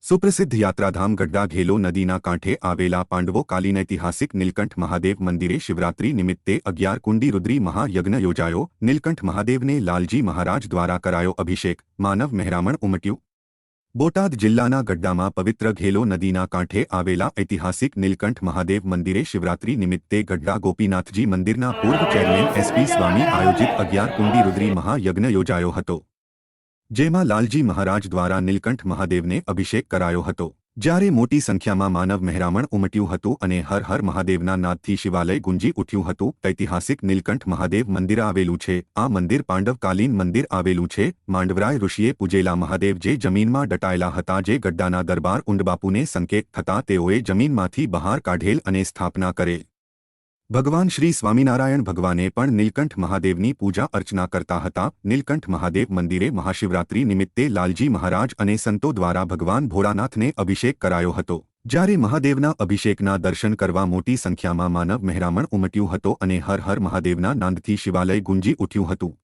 સુપ્રસિદ્ધ યાત્રાધામ ગઢડા ઘેલો નદીના કાંઠે આવેલા પાંડવો કાલીન ઐતિહાસિક નીલકંઠ મહાદેવ મંદિરે શિવરાત્રી નિમિત્તે 11 કુંડી રુદ્રી મહાયજ્ઞ યોજાયો। નીલકંઠ મહાદેવને લાલજી મહારાજ દ્વારા કરાયો અભિષેક, માનવ મહેરામણ ઉમટ્યું। બોટાદ જિલ્લાના ગઢડામાં પવિત્ર ઘેલો નદીના કાંઠે આવેલા ઐતિહાસિક નીલકંઠ મહાદેવ મંદિરે શિવરાત્રી નિમિત્તે ગઢડા ગોપીનાથજી મંદિરના પૂર્વ ચેરમેન એસપી સ્વામી આયોજિત 11 કુંડી રુદ્રી મહાયજ્ઞ યોજાયો હતો, જેમાં લાલજી મહારાજ દ્વારા નીલકંઠ મહાદેવને અભિષેક કરાયો હતો। જ્યારે મોટી સંખ્યામાં માનવ મહેરામણ ઉમટ્યું હતું અને હર હર મહાદેવના નાદથી શિવાલય ગુંજી ઉઠ્યું હતું। ઐતિહાસિક નીલકંઠ મહાદેવ મંદિર આવેલું છે। આ મંદિર પાંડવકાલીન મંદિર આવેલું છે। માંડવરાય ઋષિએ પૂજેલા મહાદેવ જે જમીનમાં દટાયેલા હતા, જે ગઢડાના દરબાર ઊંડબાપુને સંકેત થતાં તેઓએ જમીનમાંથી બહાર કાઢેલ અને સ્થાપના કરેલ। ભગવાન શ્રી સ્વામિનારાયણ ભગવાને પણ નીલકંઠ મહાદેવની પૂજા અર્ચના કરતા હતા। નીલકંઠ મહાદેવ મંદિરે મહાશિવરાત્રી નિમિત્તે લાલજી મહારાજ અને સંતો દ્વારા ભગવાન ભોળાનાથને અભિષેક કરાયો હતો। જ્યારે મહાદેવના અભિષેકના દર્શન કરવા મોટી સંખ્યામાં માનવ મહેરામણ ઉમટ્યું હતો અને હર હર મહાદેવના નાદથી શિવાલય ગુંજી ઉઠ્યું હતું।